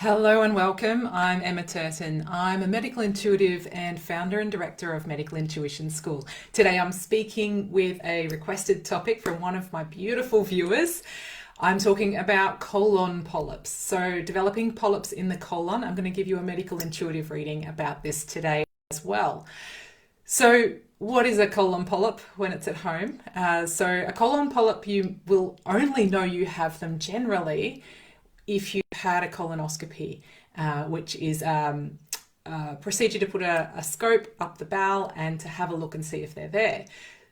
Hello and welcome. I'm Emma Turton. I'm a medical intuitive and founder and director of Medical Intuition School. Today I'm speaking with a requested topic from one of my beautiful viewers. I'm talking about colon polyps. So developing polyps in the colon. I'm going to give you a medical intuitive reading about this today as well. So what is a colon polyp when it's at home? So a colon polyp, you will only know you have them generally if you've had a colonoscopy, which is a procedure to put a scope up the bowel and to have a look and see if they're there.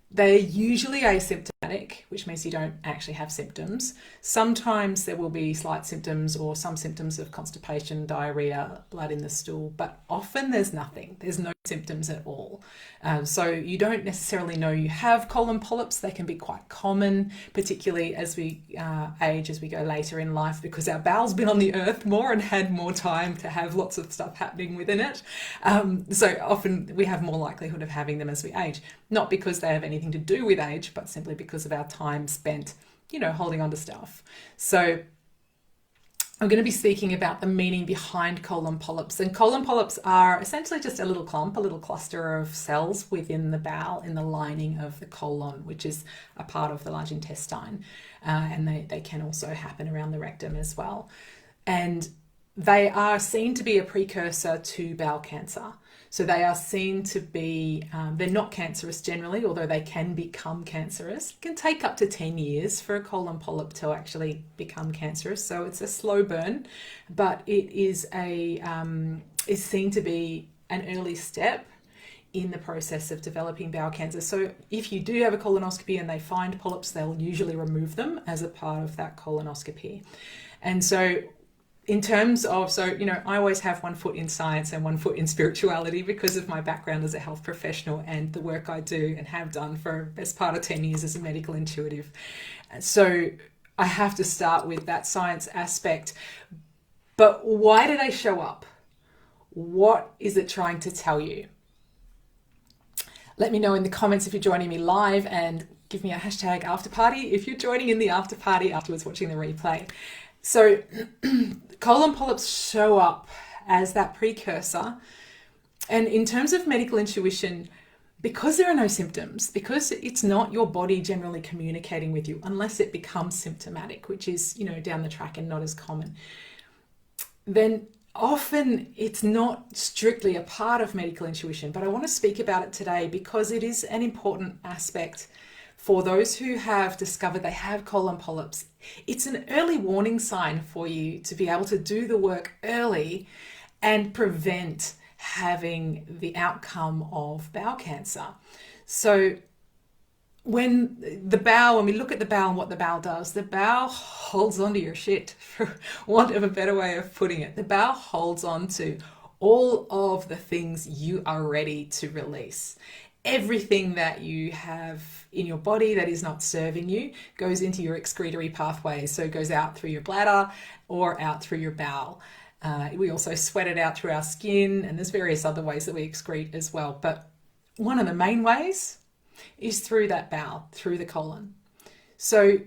They're usually asymptomatic, which means you don't actually have symptoms. Sometimes there will be slight symptoms or some symptoms of constipation, diarrhea, blood in the stool, but often there's nothing. There's no symptoms at all. So you don't necessarily know you have colon polyps. They can be quite common, particularly as we age, as we go later in life, because our bowel's been on the earth more and had more time to have lots of stuff happening within it. So often we have more likelihood of having them as we age, not because they have anything to do with age, but simply because of our time spent, holding on to stuff. So I'm going to be speaking about the meaning behind colon polyps. And colon polyps are essentially just a little clump, a little cluster of cells within the bowel in the lining of the colon, which is a part of the large intestine. And they can also happen around the rectum as well. And they are seen to be a precursor to bowel cancer. So they are seen to be, they're not cancerous generally, although they can become cancerous. It can take up to 10 years for a colon polyp to actually become cancerous. So it's a slow burn, but it is is seen to be an early step in the process of developing bowel cancer. So if you do have a colonoscopy and they find polyps, they'll usually remove them as a part of that colonoscopy. And so in terms of, I always have one foot in science and one foot in spirituality because of my background as a health professional and the work I do and have done for the best part of 10 years as a medical intuitive. So I have to start with that science aspect. But why do they show up? What is it trying to tell you? Let me know in the comments if you're joining me live, and give me a hashtag after party if you're joining in the after party afterwards watching the replay. So colon polyps show up as that precursor. And in terms of medical intuition, because there are no symptoms, because it's not your body generally communicating with you unless it becomes symptomatic, which is, down the track and not as common, then often it's not strictly a part of medical intuition. But I want to speak about it today because it is an important aspect for those who have discovered they have colon polyps. It's an early warning sign for you to be able to do the work early and prevent having the outcome of bowel cancer. So when we look at the bowel and what the bowel does, the bowel holds onto your shit, for want of a better way of putting it. The bowel holds on to all of the things you are ready to release. Everything that you have in your body that is not serving you goes into your excretory pathway. So it goes out through your bladder or out through your bowel. We also sweat it out through our skin, and there's various other ways that we excrete as well. But one of the main ways is through that bowel, through the colon. So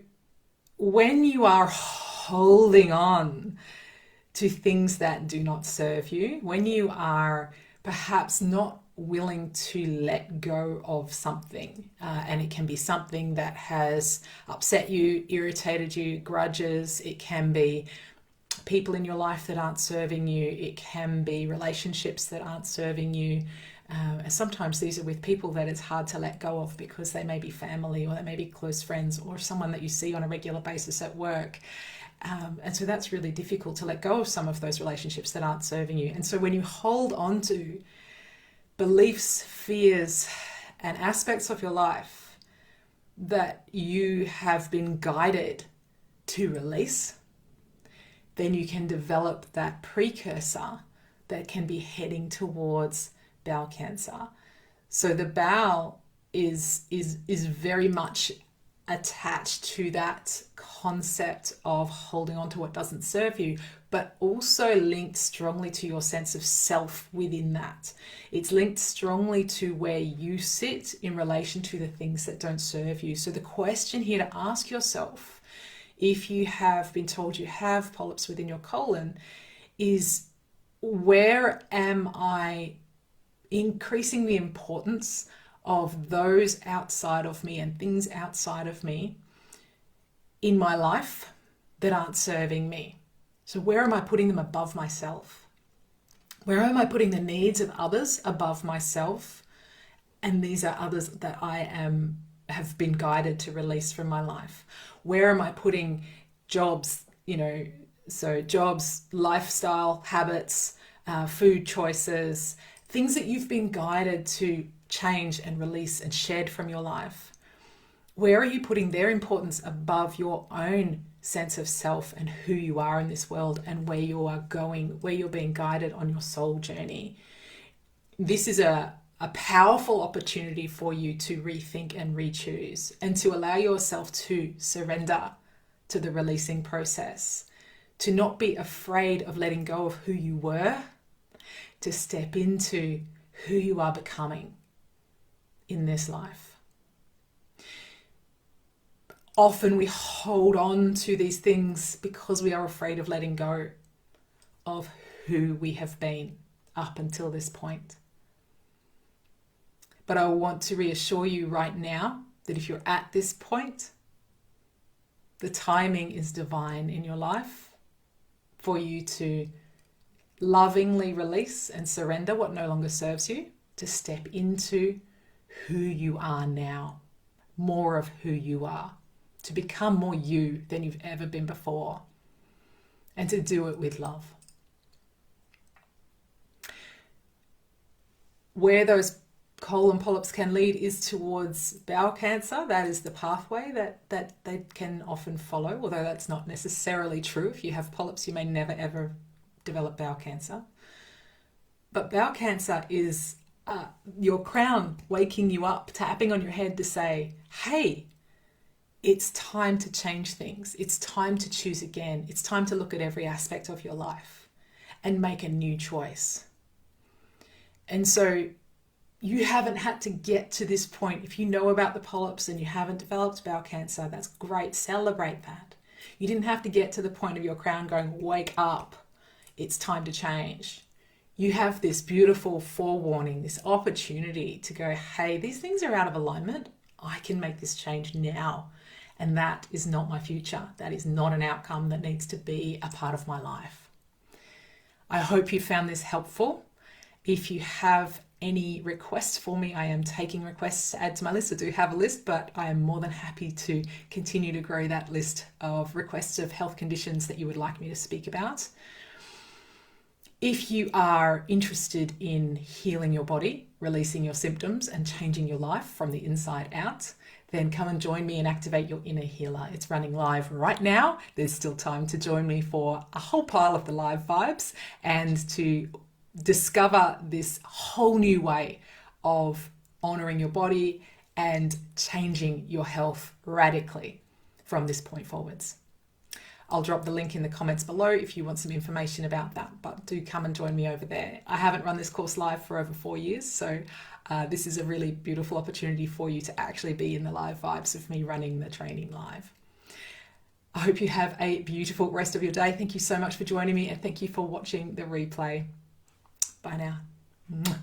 when you are holding on to things that do not serve you, when you are perhaps not willing to let go of something, and it can be something that has upset you, irritated you, grudges, it can be people in your life that aren't serving you, it can be relationships that aren't serving you. Sometimes these are with people that it's hard to let go of because they may be family or they may be close friends or someone that you see on a regular basis at work. And so that's really difficult to let go of some of those relationships that aren't serving you. And so when you hold on to beliefs, fears, and aspects of your life that you have been guided to release, then you can develop that precursor that can be heading towards bowel cancer. So the bowel is very much attached to that concept of holding on to what doesn't serve you, but also linked strongly to your sense of self within that. It's linked strongly to where you sit in relation to the things that don't serve you. So the question here to ask yourself, if you have been told you have polyps within your colon, is, where am I increasing the importance of those outside of me and things outside of me in my life that aren't serving me? So where am I putting them above myself? Where am I putting the needs of others above myself? And these are others that have been guided to release from my life. Where am I putting jobs, so jobs, lifestyle, habits, food choices, things that you've been guided to change and release and shed from your life? Where are you putting their importance above your own sense of self and who you are in this world and where you are going, where you're being guided on your soul journey? This is a powerful opportunity for you to rethink and re-choose, and to allow yourself to surrender to the releasing process, to not be afraid of letting go of who you were, to step into who you are becoming in this life. Often we hold on to these things because we are afraid of letting go of who we have been up until this point. But I want to reassure you right now that if you're at this point, the timing is divine in your life for you to lovingly release and surrender what no longer serves you, to step into who you are now, more of who you are, to become more you than you've ever been before, and to do it with love. Where those colon polyps can lead is towards bowel cancer. That is the pathway that they can often follow, although that's not necessarily true. If you have polyps, you may never ever develop bowel cancer. But bowel cancer is your crown waking you up, tapping on your head to say, hey, it's time to change things. It's time to choose again. It's time to look at every aspect of your life and make a new choice. And so you haven't had to get to this point. If you know about the polyps and you haven't developed bowel cancer, that's great. Celebrate that. You didn't have to get to the point of your crown going, wake up, it's time to change. You have this beautiful forewarning, this opportunity to go, hey, these things are out of alignment. I can make this change now. And that is not my future. That is not an outcome that needs to be a part of my life. I hope you found this helpful. If you have any requests for me, I am taking requests to add to my list. I do have a list, but I am more than happy to continue to grow that list of requests of health conditions that you would like me to speak about. If you are interested in healing your body, releasing your symptoms and changing your life from the inside out, then come and join me and activate your inner healer. It's running live right now. There's still time to join me for a whole pile of the live vibes and to discover this whole new way of honoring your body and changing your health radically from this point forwards. I'll drop the link in the comments below if you want some information about that, but do come and join me over there. I haven't run this course live for over 4 years, so this is a really beautiful opportunity for you to actually be in the live vibes of me running the training live. I hope you have a beautiful rest of your day. Thank you so much for joining me, and thank you for watching the replay. Bye now.